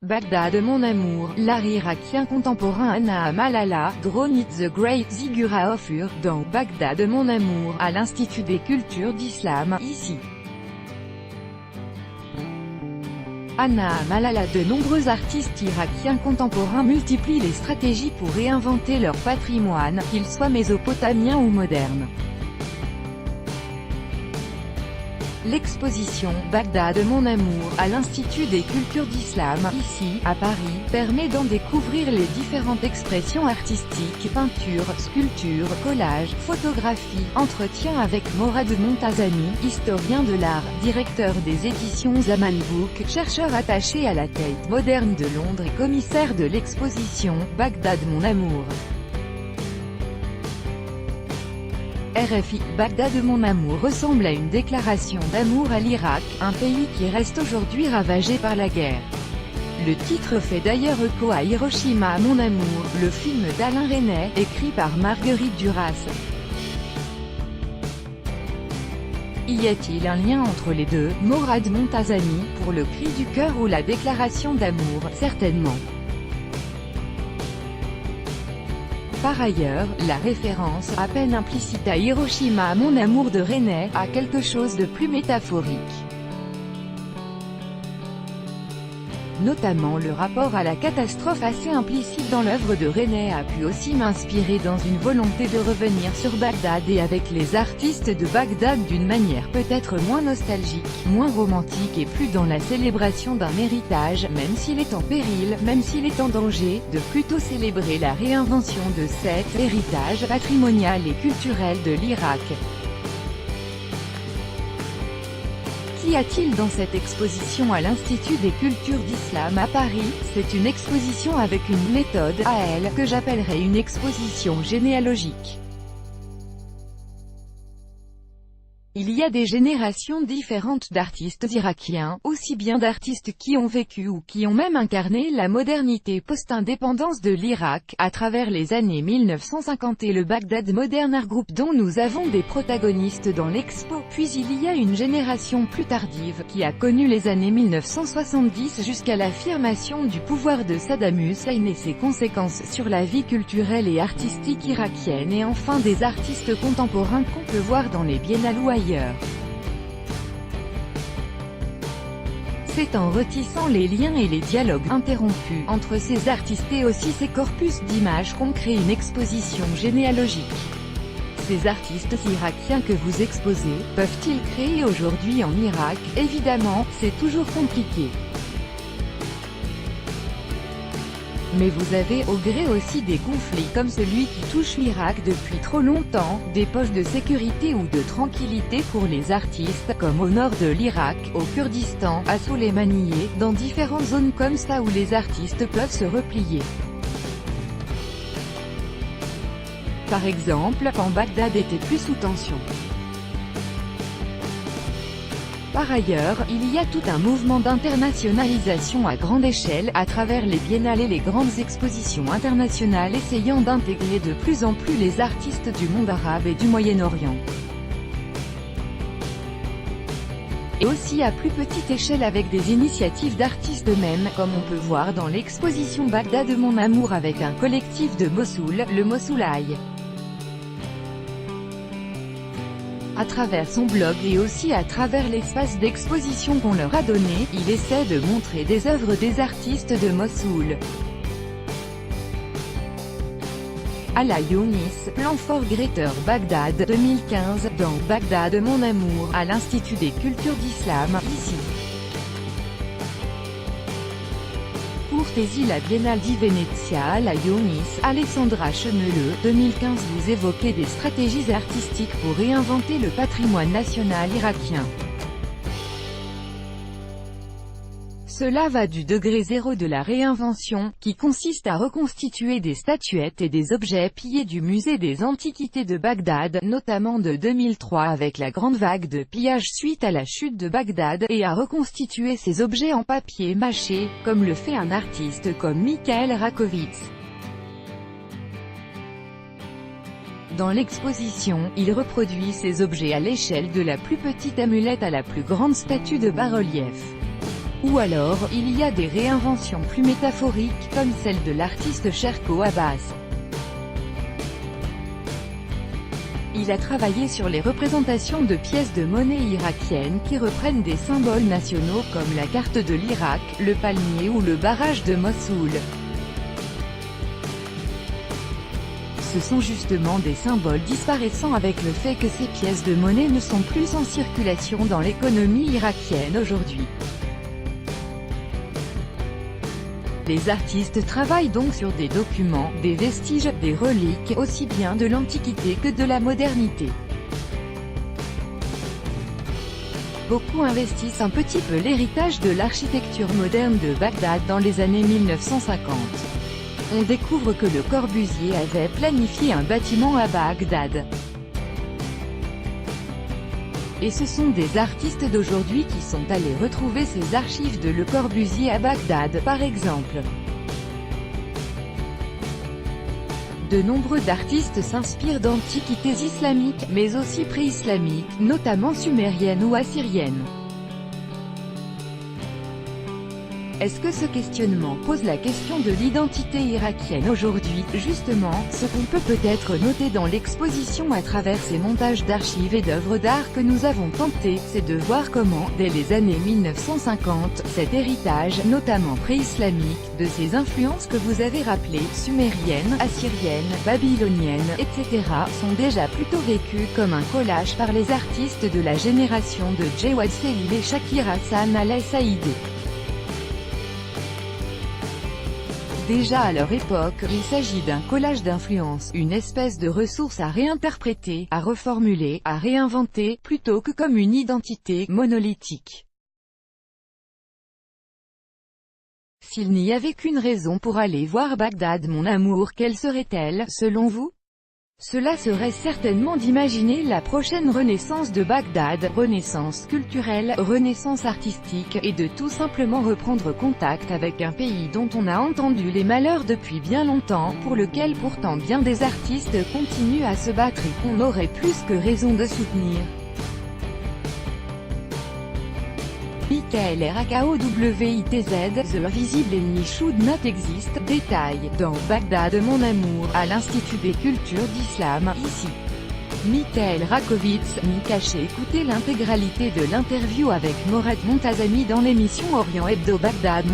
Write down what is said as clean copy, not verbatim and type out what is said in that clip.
Bagdad mon amour, l'art irakien contemporain Anna Malala, Drone It the Great Zigura Ofur, dans Bagdad mon amour, à l'Institut des cultures d'islam, ici. Anna Malala. De nombreux artistes irakiens contemporains multiplient les stratégies pour réinventer leur patrimoine, qu'il soit mésopotamien ou moderne. L'exposition « Bagdad mon amour » à l'Institut des cultures d'islam, ici, à Paris, permet d'en découvrir les différentes expressions artistiques, peinture, sculpture, collage, photographie, entretien avec Morad Montazami, historien de l'art, directeur des éditions Zaman Book, chercheur attaché à la Tate moderne de Londres et commissaire de l'exposition « Bagdad mon amour ». RFI, Bagdad mon amour ressemble à une déclaration d'amour à l'Irak, un pays qui reste aujourd'hui ravagé par la guerre. Le titre fait d'ailleurs écho à Hiroshima mon amour, le film d'Alain Resnais, écrit par Marguerite Duras. Y a-t-il un lien entre les deux, Morad Montazami, pour le cri du cœur ou la déclaration d'amour? Certainement. Par ailleurs, la référence, à peine implicite à Hiroshima mon amour de Resnais, a quelque chose de plus métaphorique. Notamment le rapport à la catastrophe assez implicite dans l'œuvre de Resnais a pu aussi m'inspirer dans une volonté de revenir sur Bagdad et avec les artistes de Bagdad d'une manière peut-être moins nostalgique, moins romantique et plus dans la célébration d'un héritage, même s'il est en péril, même s'il est en danger, de plutôt célébrer la réinvention de cet héritage patrimonial et culturel de l'Irak. Qu'y a-t-il dans cette exposition à l'Institut des cultures d'islam à Paris? C'est une exposition avec une méthode, à elle, que j'appellerais une exposition généalogique. Il y a des générations différentes d'artistes irakiens, aussi bien d'artistes qui ont vécu ou qui ont même incarné la modernité post-indépendance de l'Irak, à travers les années 1950 et le Bagdad Modern Art Group dont nous avons des protagonistes dans l'expo. Puis il y a une génération plus tardive, qui a connu les années 1970 jusqu'à l'affirmation du pouvoir de Saddam Hussein et ses conséquences sur la vie culturelle et artistique irakienne et enfin des artistes contemporains qu'on peut voir dans les biennales ou ailleurs. C'est en retissant les liens et les dialogues interrompus entre ces artistes et aussi ces corpus d'images qu'on crée une exposition généalogique. Ces artistes irakiens que vous exposez, peuvent-ils créer aujourd'hui en Irak? Évidemment, c'est toujours compliqué. Mais vous avez au gré aussi des conflits comme celui qui touche l'Irak depuis trop longtemps, des poches de sécurité ou de tranquillité pour les artistes, comme au nord de l'Irak, au Kurdistan, à Soleimaniye, dans différentes zones comme ça où les artistes peuvent se replier. Par exemple, quand Bagdad était plus sous tension. Par ailleurs, il y a tout un mouvement d'internationalisation à grande échelle, à travers les biennales et les grandes expositions internationales essayant d'intégrer de plus en plus les artistes du monde arabe et du Moyen-Orient. Et aussi à plus petite échelle avec des initiatives d'artistes eux-mêmes, comme on peut voir dans l'exposition Bagdad mon amour avec un collectif de Mossoul, le Mossoul Eye. À travers son blog et aussi à travers l'espace d'exposition qu'on leur a donné, il essaie de montrer des œuvres des artistes de Mossoul. Ala Younis, plan for Greater Bagdad, 2015, dans Bagdad mon amour, à l'Institut des cultures d'islam, ici. Courtesi la Biennale di Venezia Ala Younis, Alessandra Chemeleux, 2015. Vous évoquez des stratégies artistiques pour réinventer le patrimoine national irakien. Cela va du degré zéro de la réinvention, qui consiste à reconstituer des statuettes et des objets pillés du musée des Antiquités de Bagdad, notamment de 2003 avec la grande vague de pillage suite à la chute de Bagdad, et à reconstituer ces objets en papier mâché, comme le fait un artiste comme Michael Rakovitz. Dans l'exposition, il reproduit ces objets à l'échelle de la plus petite amulette à la plus grande statue de bas-relief. Ou alors, il y a des réinventions plus métaphoriques, comme celle de l'artiste Sherko Abbas. Il a travaillé sur les représentations de pièces de monnaie irakiennes qui reprennent des symboles nationaux comme la carte de l'Irak, le palmier ou le barrage de Mossoul. Ce sont justement des symboles disparaissant avec le fait que ces pièces de monnaie ne sont plus en circulation dans l'économie irakienne aujourd'hui. Les artistes travaillent donc sur des documents, des vestiges, des reliques, aussi bien de l'Antiquité que de la modernité. Beaucoup investissent un petit peu l'héritage de l'architecture moderne de Bagdad dans les années 1950. On découvre que Le Corbusier avait planifié un bâtiment à Bagdad. Et ce sont des artistes d'aujourd'hui qui sont allés retrouver ces archives de Le Corbusier à Bagdad, par exemple. De nombreux artistes s'inspirent d'antiquités islamiques, mais aussi pré-islamiques, notamment sumériennes ou assyriennes. Est-ce que ce questionnement pose la question de l'identité irakienne aujourd'hui? Justement, ce qu'on peut peut-être noter dans l'exposition à travers ces montages d'archives et d'œuvres d'art que nous avons tenté, c'est de voir comment, dès les années 1950, cet héritage, notamment pré-islamique, de ces influences que vous avez rappelées, sumériennes, assyriennes, babyloniennes, etc., sont déjà plutôt vécues comme un collage par les artistes de la génération de Jawad Selim et Shakir Hassan al-Saïdi. Déjà à leur époque, il s'agit d'un collage d'influences, une espèce de ressource à réinterpréter, à reformuler, à réinventer, plutôt que comme une identité monolithique. S'il n'y avait qu'une raison pour aller voir Bagdad mon amour, quelle serait-elle, selon vous? Cela serait certainement d'imaginer la prochaine renaissance de Bagdad, renaissance culturelle, renaissance artistique, et de tout simplement reprendre contact avec un pays dont on a entendu les malheurs depuis bien longtemps, pour lequel pourtant bien des artistes continuent à se battre et qu'on aurait plus que raison de soutenir. Michael Rakowitz, The Visible Enemy Should Not Exist, détail, dans Bagdad mon amour, à l'Institut des cultures d'islam, ici. Michael Rakowitz, Caché. Écoutez l'intégralité de l'interview avec Morad Montazami dans l'émission Orient Hebdo Bagdad.